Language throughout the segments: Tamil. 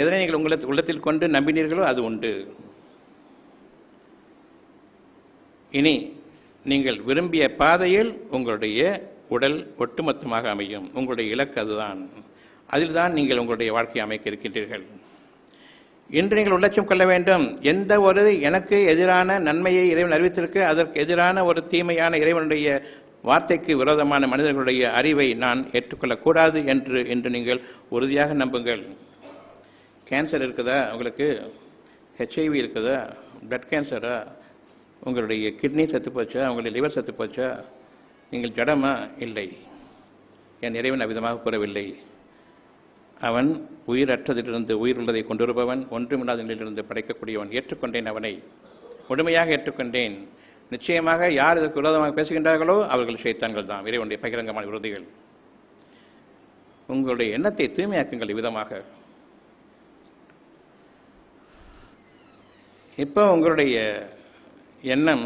எதனை நீங்கள் உள்ளத்தில் கொண்டு நம்பினீர்களோ அது உண்டு. இனி நீங்கள் விரும்பிய பாதையில் உங்களுடைய உடல் ஒட்டுமொத்தமாக அமையும். உங்களுடைய இலக்கு அதுதான். அதில்தான் நீங்கள் உங்களுடைய வாழ்க்கையை அமைக்க இருக்கின்றீர்கள். இன்று நீங்கள் உள்ளட்சம் கொள்ள வேண்டும். எந்த ஒரு எனக்கு எதிரான நன்மையை இறைவன் அறிவித்திருக்க அதற்கு எதிரான ஒரு தீமையான இறைவனுடைய வார்த்தைக்கு விரோதமான மனிதர்களுடைய அறிவை நான் ஏற்றுக்கொள்ளக்கூடாது என்று இன்று நீங்கள் உறுதியாக நம்புங்கள். கேன்சர் இருக்குதா உங்களுக்கு? ஹெச்ஐவி இருக்குதா? பிளட் கேன்சரா? உங்களுடைய கிட்னி செத்து போச்சா? உங்களுடைய லிவர் செத்து போச்சா? நீங்கள் ஜடமா? இல்லை. என் இறைவன் அவ்விதமாக கூறவில்லை. அவன் உயிரற்றதிலிருந்து உயிர் உள்ளதை கொண்டிருப்பவன், ஒன்றுமில்லாத நிலையிலிருந்து படைக்கக்கூடியவன். ஏற்றுக்கொண்டேன், அவனை முழுமையாக ஏற்றுக்கொண்டேன். நிச்சயமாக யார் இதற்கு விரோதமாக பேசுகின்றார்களோ அவர்கள் ஷைத்தான்கள் தான், இறைவனுடைய பகிரங்கமான விரோதிகள். உங்களுடைய எண்ணத்தை தூய்மையாக்குங்கள். இவ்விதமாக இப்போ உங்களுடைய எண்ணம்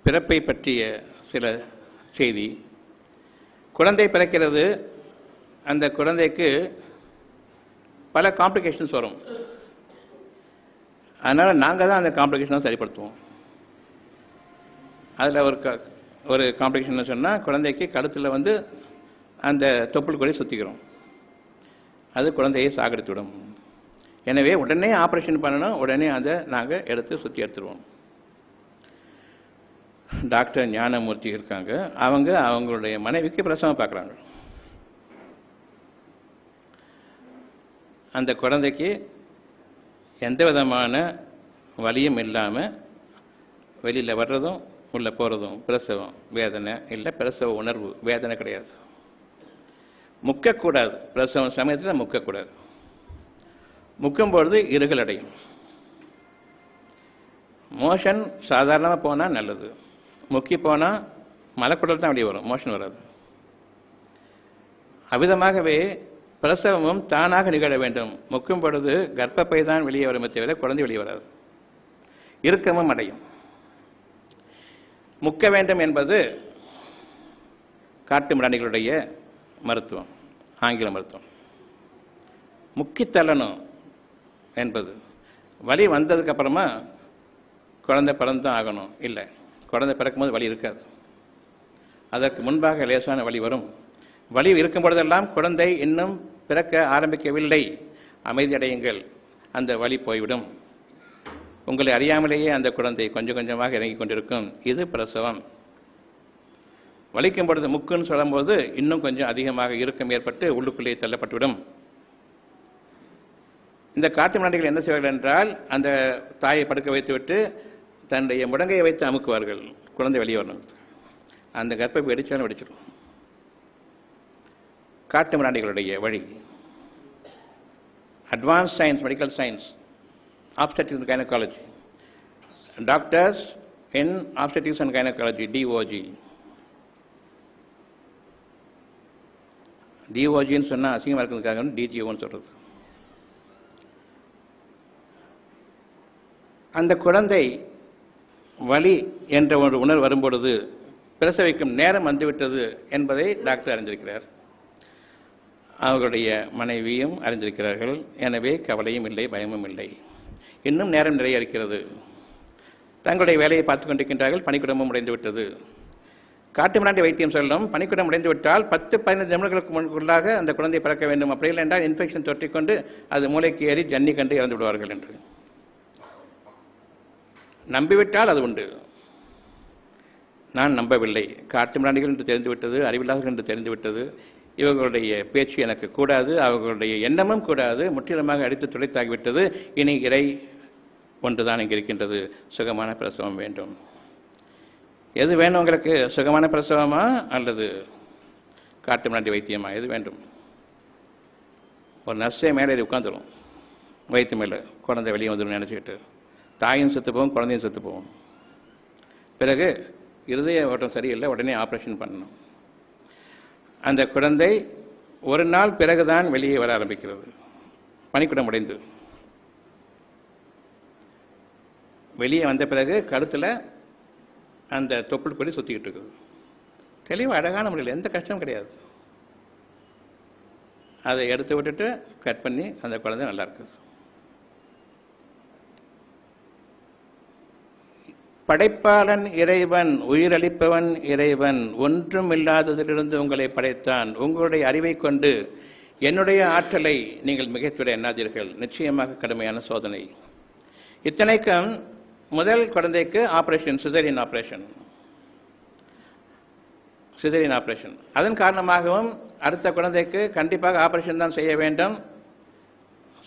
பிறப்பை பற்றிய சில செய்தி. குழந்தை பிறக்கிறது. அந்த குழந்தைக்கு பல காம்ப்ளிகேஷன்ஸ் வரும். அதனால் நாங்கள் தான் அந்த காம்ப்ளிகேஷனை சரிப்படுத்துவோம். அதில் ஒரு காம்ப்ளிகேஷன் சொன்னால், குழந்தைக்கு கழுத்தில் அந்த தொப்புள் கொடி சுற்றிக்கிறோம். அது குழந்தையை சாகடித்துவிடும். எனவே உடனே ஆப்ரேஷன் பண்ணணும். உடனே அதை நாங்கள் சுற்றி எடுத்துருவோம். டாக்டர் ஞானமூர்த்தி இருக்காங்க. அவங்களுடைய மனைவிக்கு பிரசவம் பார்க்குறாங்க. அந்த குழந்தைக்கு எந்த விதமான வலியும் இல்லாமல் வெளியில் வர்றதும் உள்ளே போகிறதும் பிரசவம் வேதனை இல்லை. பிரசவ உணர்வு, வேதனை கிடையாது. முக்கக்கூடாது. பிரசவம் சமயத்தில் முக்கக்கூடாது. முக்கும்பொழுது இருகல் அடையும். மோஷன் சாதாரணமாக போனால் நல்லது. முக்கி போனால் மலக்குடல் தான் வெளியே வரும், மோஷன் வராது. அவ்விதமாகவே பிரசவமும் தானாக நிகழ வேண்டும். முக்கும் பொழுது கர்ப்பப்பை தான் வெளியே வரும், தவிர குழந்தை வெளியே வராது. இறுக்கமும் அடையும். முக்க வேண்டும் என்பது காட்டு மிராண்டிகளுடைய மருத்துவம், ஆங்கில மருத்துவம். முக்கி தள்ளணும் என்பது வலி வந்ததுக்கு அப்புறமா குழந்தை பிறந்துதான் ஆகணும். இல்லை, குழந்தை பிறக்கும்போது வலி இருக்காது. அதற்கு முன்பாக லேசான வலி வரும். வலி இருக்கும் பொழுதெல்லாம் குழந்தை இன்னும் பிறக்க ஆரம்பிக்கவில்லை, அமைதி அடையுங்கள், அந்த வலி போய்விடும். உங்களை அறியாமலேயே அந்த குழந்தை கொஞ்சம் கொஞ்சமாக இறங்கிக் கொண்டிருக்கும். இது பிரசவம். வலிக்கும் பொழுது முக்குன்னு சொல்லும்போது இன்னும் கொஞ்சம் அதிகமாக இறுக்கம் ஏற்பட்டு உள்ளுக்குள்ளே தள்ளப்பட்டுவிடும். இந்த காட்டு மிராண்டிகள் என்ன செய்வார்கள் என்றால், அந்த தாயை படுக்க வைத்துவிட்டு தன்னுடைய முடங்கையை வைத்து அமுக்குவார்கள், குழந்தை வெளியே வரணும். அந்த கர்ப்பை வெடிச்சாலும் வெடிச்சிடும். காட்டு மிராண்டிகளுடைய வழி. Advance science, medical science, obstetrics and gynecology, doctors in obstetrics and gynecology, DOG. DOGன்னு சொன்னால் அசிங்கமாக இருக்கிறதுக்காக DGOன்னு சொல்கிறது. அந்த குழந்தை வலி என்ற ஒரு உணர்வு வரும்பொழுது பிரசவிக்கும் நேரம் வந்துவிட்டது என்பதை டாக்டர் அறிந்திருக்கிறார். அவர்களுடைய மனைவியும் அறிந்திருக்கிறார்கள். எனவே கவலையும் இல்லை, பயமும் இல்லை. இன்னும் நேரம் நிறைய இருக்கிறது. தங்களுடைய வேலையை பார்த்துக் கொண்டிருக்கின்றார்கள். பணிக்குடமும் உடைந்து விட்டது. காட்டு மிராண்டி வைத்தியம் சொல்லும், பணிக்குடம் உடைந்து விட்டால் 10-15 நிமிடங்களுக்கு முன்னுக்குள்ளாக அந்த குழந்தை பிறக்க வேண்டும். அப்படி இல்லை என்றால் இன்ஃபெக்ஷன் தொற்றிக்கொண்டு அது மூளைக்கு ஏறி ஜன்னி கண்டு இறந்து விடுவார்கள் என்று நம்பிவிட்டால் அது உண்டு. நான் நம்பவில்லை. காட்டு மிராண்டிகள் என்று தெரிந்துவிட்டது, அறிவில்லாதவர்கள் என்று தெரிந்துவிட்டது. இவர்களுடைய பேச்சு எனக்கு கூடாது, அவர்களுடைய எண்ணமும் கூடாது. முற்றிலுமாக அடித்து துளைத்தாகிவிட்டது. இனி இறை ஒன்றுதான் இங்கே இருக்கின்றது, சுகமான பிரசவம் வேண்டும். எது வேணும் உங்களுக்கு? சுகமான பிரசவமா அல்லது காட்டு மிராண்டி வைத்தியமா? எது வேண்டும்? ஒரு நர்ஸே மேலே உட்காந்துரும் வயிற்று மேலே, குழந்தை வெளியே வந்துடும் நினச்சிக்கிட்டு. தாயும் செத்து போகும், குழந்தையும் செத்து போகும். பிறகு இருதய ஓட்டம் சரியில்லை, உடனே ஆப்ரேஷன் பண்ணணும். அந்த குழந்தை ஒரு நாள் பிறகுதான் வெளியே வர ஆரம்பிக்கிறது. பனிக்குடம் உடைந்து வெளியே வந்த பிறகு கழுத்தில் அந்த தொப்புள் கொடி சுற்றிக்கிட்டு இருக்குது. தெளிவாக அழகான முறையில், எந்த கஷ்டமும் கிடையாது. அதை எடுத்து விட்டுட்டு கட் பண்ணி அந்த குழந்தை நல்லா இருக்குது. படைப்பாளன் இறைவன், உயிரளிப்பவன் இறைவன். ஒன்றும் இல்லாததிலிருந்து உங்களை படைத்தான். உங்களுடைய அறிவை கொண்டு என்னுடைய ஆற்றலை நீங்கள் மிகைத்துவிட எண்ணாதீர்கள். நிச்சயமாக கடுமையான சோதனை. இத்தனைக்கும் முதல் குழந்தைக்கு ஆபரேஷன், சிசேரியன் ஆபரேஷன். அதன் காரணமாகவும் அடுத்த குழந்தைக்கு கண்டிப்பாக ஆபரேஷன் தான் செய்ய வேண்டும்.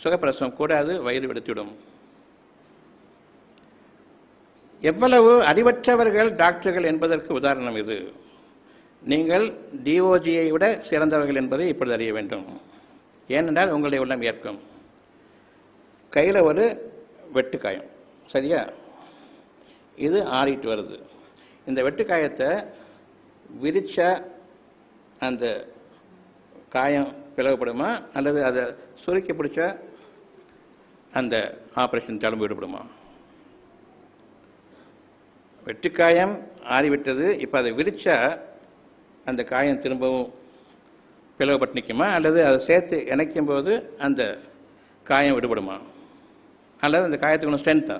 சுகப்பிரசவம் கூடாது, வயிறு வெடித்துவிடும். எவ்வளவு அறிவற்றவர்கள் டாக்டர்கள் என்பதற்கு உதாரணம் இது. நீங்கள் டிஓஜியை விட சிறந்தவர்கள் என்பதை இப்பொழுது அறிய வேண்டும். ஏனென்றால் உங்களுடைய உள்ளம் ஏற்கும். கையில் ஒரு வெட்டுக்காயம், சரியா? இது ஆறிட்டு வருது. இந்த வெட்டுக்காயத்தை விரிச்சா அந்த காயம் பிளவுபடுமா, அல்லது அதை சுருக்கி பிடிச்சா அந்த ஆபரேஷன் தழும்பு விடுபடுமா? வெட்டுக்காயம் ஆறிவிட்டது. இப்போ அதை விரிச்சா அந்த காயம் திரும்பவும் பிளவுபட்டு நிற்குமா, அல்லது அதை சேர்த்து இணைக்கும் போது அந்த காயம் விடுபடுமா, அல்லது அந்த காயத்துக்கு ஒன்று ஸ்ட்ரென்த்தா?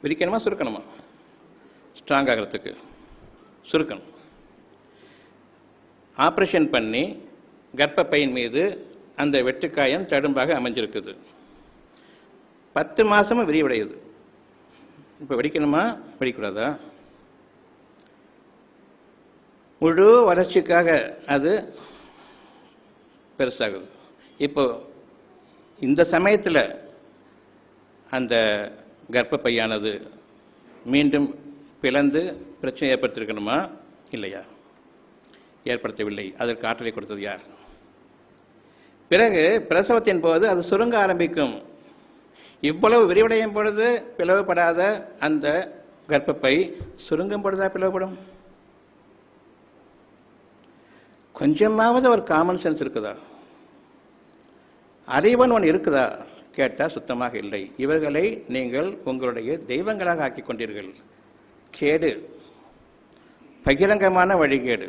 விரிக்கணுமா சுருக்கணுமா? ஸ்ட்ராங் ஆகிறதுக்கு சுருக்கணும். ஆப்ரேஷன் பண்ணி கர்ப்பப்பையின் மீது அந்த வெட்டுக்காயம் தடும்பாக அமைஞ்சிருக்குது. 10 மாசமும் விரிவடையுது. இப்போ வெடிக்கணுமா வெடிக்கூடாதா? முழு வளர்ச்சிக்காக அது பெருசாகுது. இப்போ இந்த சமயத்தில் அந்த கர்ப்பப்பையானது மீண்டும் பிளந்து பிரச்சனை ஏற்படுத்தியிருக்கணுமா இல்லையா? ஏற்படுத்தவில்லை. அதற்கு ஆற்றலை கொடுத்தது யார்? பிறகு பிரசவத்தின் போது அது சுருங்க ஆரம்பிக்கும். இவ்வளவு விரிவடையும் பொழுது பிளவுபடாத அந்த கர்ப்பப்பை சுருங்கும் பொழுதா பிளவுபடும்? கொஞ்சமாவது ஒரு காமன் சென்ஸ் இருக்குதா? அறிவன் ஒன்று இருக்குதா கேட்டால் சுத்தமாக இல்லை. இவர்களை நீங்கள் உங்களுடைய தெய்வங்களாக ஆக்கிக் கொண்டீர்கள். கேடு, பகிரங்கமான வழிகேடு.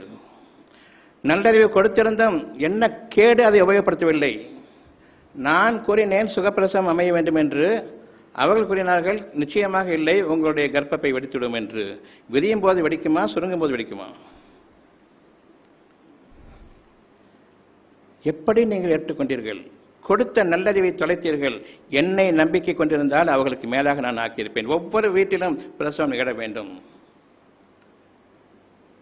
நல்லறிவு கொடுத்திருந்தும் என்ன கேடு அதை உபயோகப்படுத்தவில்லை. நான் கூறினேன் சுகப்பிரசவம் அமைய வேண்டும் என்று, அவர்கள் கூறினார்கள் நிச்சயமாக இல்லை, உங்களுடைய கர்ப்பப்பை வெடித்துவிடும் என்று. விரியும் போது வெடிக்குமா, சுருங்கும் போது வெடிக்குமா? எப்படி நீங்கள் ஏற்றுக்கொண்டீர்கள்? கொடுத்த நல்லறிவை தொலைத்தீர்கள். என்னை நம்பிக்கை கொண்டிருந்தால் அவர்களுக்கு மேலாக நான் ஆக்கியிருப்பேன். ஒவ்வொரு வீட்டிலும் பிரசவம் நிகழ வேண்டும்.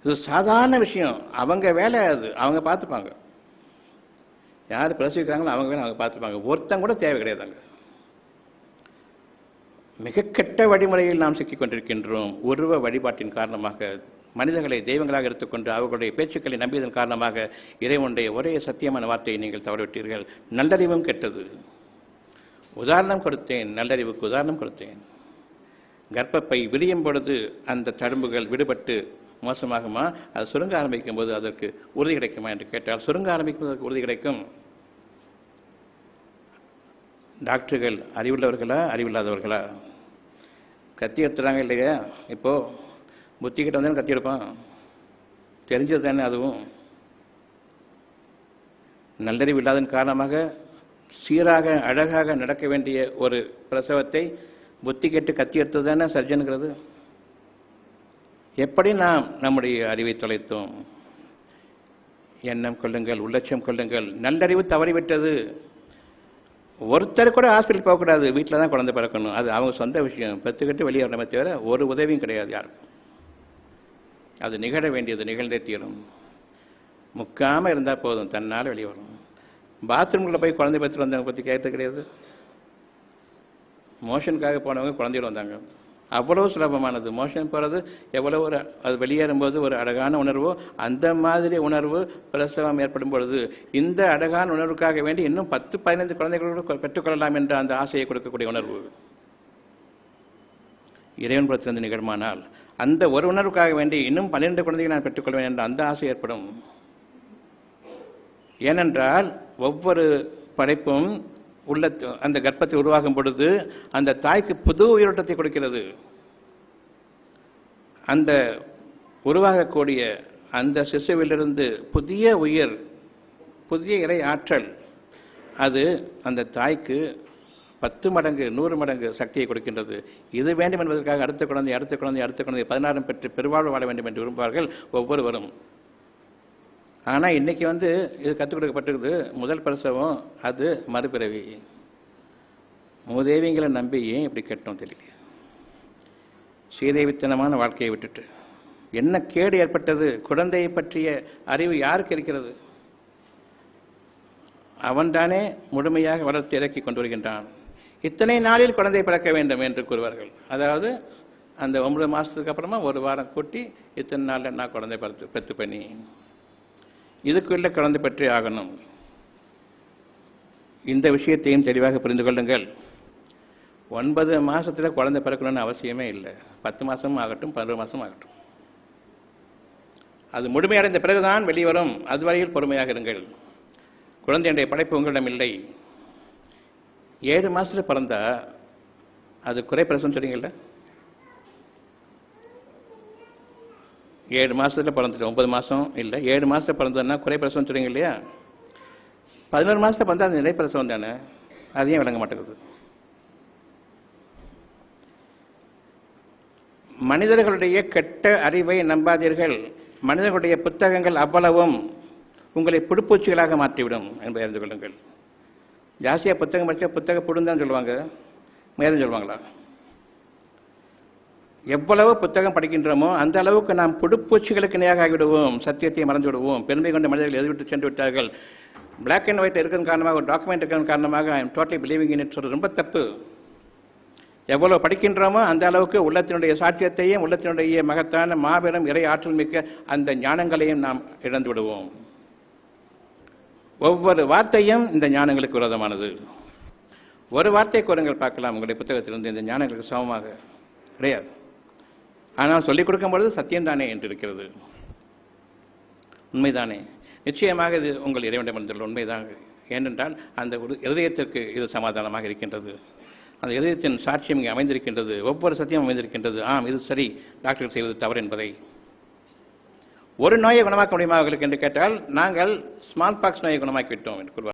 இது சாதாரண விஷயம். அவங்க வேலை அது, அவங்க பார்த்துப்பாங்க. யார் பிரசவிக்கிறாங்களோ அவங்க வேலை அவங்க பார்த்துப்பாங்க. ஒருத்தங்க கூட தேவை கிடையாதுங்க. மிக கெட்ட வழிமுறையில் நாம் சிக்கிக் கொண்டிருக்கின்றோம். உருவ வழிபாட்டின் காரணமாக மனிதர்களை தெய்வங்களாக எடுத்துக்கொண்டு அவர்களுடைய பேச்சுக்களை நம்பியதன் காரணமாக இறைவனுடைய ஒரே சத்தியமான வார்த்தையை நீங்கள் தவறவிட்டீர்கள். நல்லறிவும் கெட்டது. உதாரணம் கொடுத்தேன், நல்லறிவுக்கு உதாரணம் கொடுத்தேன். கர்ப்பப்பை விரியும் பொழுது அந்த தழும்புகள் விடுபட்டு மோசமாகுமா, அது சுருங்க ஆரம்பிக்கும் போது அதற்கு உறுதி கிடைக்குமா என்று கேட்டால் சுருங்க ஆரம்பிக்கும் போது உறுதி கிடைக்கும். டாக்டர்கள் அறிவுள்ளவர்களா அறிவில்லாதவர்களா? கத்தி எடுத்துறாங்க இல்லையா? இப்போ புத்தி கிட்ட வந்தாலும் கத்தி எடுப்பான். தெரிஞ்சது தானே அதுவும். நல்லறிவு இல்லாதன் காரணமாக சீராக அழகாக நடக்க வேண்டிய ஒரு பிரசவத்தை புத்தி கெட்டு கத்தி எடுத்தது தானே சர்ஜனுங்கிறது. எப்படி நாம் நம்முடைய அறிவை தொலைத்தோம்? எண்ணம் கொள்ளுங்கள், உள்ளட்சம் கொள்ளுங்கள். நல்லறிவு தவறிவிட்டது. ஒருத்தர் கூட ஹாஸ்பிட்டல் போகக்கூடாது, வீட்டில் தான் குழந்தை பிறக்கணும். அது அவங்க சொந்த விஷயம். பெற்றுக்கிட்டு வெளியே வரணுமே தவிர ஒரு உதவியும் கிடையாது யாருக்கும். அது நிகழ வேண்டியது நிகழ்ந்தே தீரும். முக்காமல் இருந்தால் போதும், தன்னால் வெளியே வரும். பாத்ரூம்குள்ளே போய் குழந்தை பெற்று வந்தவங்க பற்றி கேட்கறது கிடையாது. மோஷனுக்காக போனவங்க குழந்தையோடு வந்தாங்க. அவ்வளோ சுலபமானது. மோஷன் போகிறது எவ்வளோ ஒரு, அது வெளியேறும்போது ஒரு அழகான உணர்வோ, அந்த மாதிரி உணர்வு பிரசவம் ஏற்படும் பொழுது இந்த அழகான உணர்வுக்காக வேண்டி இன்னும் 10-15 குழந்தைகளோடு பெற்றுக்கொள்ளலாம் என்ற அந்த ஆசையை கொடுக்கக்கூடிய உணர்வு இறைவன் புறத்திலிருந்து நிகழ்மானால், அந்த ஒரு உணர்வுக்காக வேண்டி இன்னும் 12 குழந்தைகளை நான் பெற்றுக்கொள்வேன் என்ற அந்த ஆசை ஏற்படும். ஏனென்றால் ஒவ்வொரு படைப்பும் உள்ள அந்த கர்ப்பத்தை உருவாகும் பொழுது அந்த தாய்க்கு புது உயிரோட்டத்தை கொடுக்கிறது. அந்த உருவாகக்கூடிய அந்த சிசுவிலிருந்து புதிய உயிர், புதிய இறை ஆற்றல், அது அந்த தாய்க்கு 10 மடங்கு 100 மடங்கு சக்தியை கொடுக்கின்றது. இது வேண்டும் என்பதற்காக அடுத்த குழந்தை 16 பெற்று பெருவாழ்வு வாழ வேண்டும் என்று விரும்புவார்கள் ஒவ்வொருவரும். ஆனால் இன்னைக்கு இது கற்றுக் கொடுக்கப்பட்டிருக்குது. முதல் பிரசவம் அது மறுபிறவி. மூதேவிங்களை நம்பி ஏன் இப்படி கேட்டோம் தெரியல. ஸ்ரீதேவித்தனமான வாழ்க்கையை விட்டுட்டு என்ன கேடு ஏற்பட்டது? குழந்தையை பற்றிய அறிவு யாருக்கு இருக்கிறது? அவன்தானே முழுமையாக வளர்த்து இறக்கி கொண்டு வருகின்றான். இத்தனை நாளில் குழந்தை பிறக்க வேண்டும் என்று கூறுவார்கள். அதாவது அந்த 9 மாதத்துக்கு அப்புறமா 1 வாரம் கூட்டி இத்தனை நாளில் நான் குழந்தை பெற்று பண்ணி இதுக்குள்ள குழந்தை பற்றி ஆகணும். இந்த விஷயத்தையும் தெளிவாக புரிந்து கொள்ளுங்கள். 9 மாதத்தில் குழந்தை பிறக்கணும்னு அவசியமே இல்லை. 10 மாதமும் ஆகட்டும், 11 மாதமும் ஆகட்டும். அது முழுமையடைந்த பிறகுதான் வெளிவரும். அதுவரையில் பொறுமையாக இருங்கள். குழந்தையுடைய படைப்பு உங்களிடம் இல்லை. 7 மாதத்தில் பிறந்தா அது குறைப்பிரசவம் சொல்றீங்கல்ல. 7 மாதத்தில் பிறந்துட்டு 9 மாதம் இல்லை, 7 மாதத்தில் பிறந்ததுன்னா குறைப்பிரசவம் சொல்றீங்க இல்லையா? 11 மாதத்தில் பிறந்தா அது நிலைப்பிரசவம் தானே. அதையும் விளங்க மாட்டேங்குது. மனிதர்களுடைய கெட்ட அறிவை நம்பாதீர்கள். மனிதர்களுடைய புத்தகங்கள் அவ்வளவும் உங்களை புடுப்பூச்சிகளாக மாற்றிவிடும் என்பதை அறிந்து கொள்ளுங்கள். ஜாஸ்தியாக புத்தகம் படித்தா புத்தக புடுந்தான் சொல்லுவாங்க, மேலும் சொல்லுவாங்களா? எவ்வளவு புத்தகம் படிக்கின்றோமோ அந்த அளவுக்கு நாம் புடுப்பூச்சிகளுக்கு இணையாக ஆகிவிடுவோம். சத்தியத்தை மறந்து விடுவோம். பெருமை கொண்ட மனிதர்கள் எதிர்விட்டு சென்று விட்டார்கள். பிளாக் அண்ட் ஒயிட் இருக்கிற காரணமாக, ஒரு டாக்குமெண்ட் இருக்கிற காரணமாக I am totally believing in it சொல்றது ரொம்ப தப்பு. எவ்வளவு படிக்கின்றோமோ அந்த அளவுக்கு உள்ளத்தினுடைய சாட்சியத்தையும் உள்ளத்தினுடைய மகத்தான மாபெரும் இறை ஆற்றல் மிக்க அந்த ஞானங்களையும் நாம் இழந்து விடுவோம். ஒவ்வொரு வார்த்தையும் இந்த ஞானங்களுக்கு விரோதமானது. ஒரு வார்த்தை கூறுங்கள் பார்க்கலாம் உங்களுடைய புத்தகத்திலிருந்து இந்த ஞானங்களுக்கு சமமாக கிடையாது. ஆனால் சொல்லிக் கொடுக்கும் பொழுது சத்தியம்தானே என்று இருக்கிறது. உண்மைதானே? நிச்சயமாக இது உங்கள் இறைவனிடமிருந்துள்ள உண்மைதான். ஏனென்றால் அந்த ஒரு இருதயத்திற்கு இது சமாதானமாக இருக்கின்றது. அந்த இதயத்தின் சாட்சியம் இங்கே அமைந்திருக்கின்றது. ஒவ்வொரு சத்தியம் அமைந்திருக்கின்றது. ஆம், இது சரி, டாக்டர்கள் செய்வது தவறு என்பதை. ஒரு நோயை குணமாக்க முடியுமா அவர்களுக்கு என்று கேட்டால், நாங்கள் ஸ்மால் பாக்ஸ் நோயை குணமாக்கிவிட்டோம் என்று கூறுவார்கள்.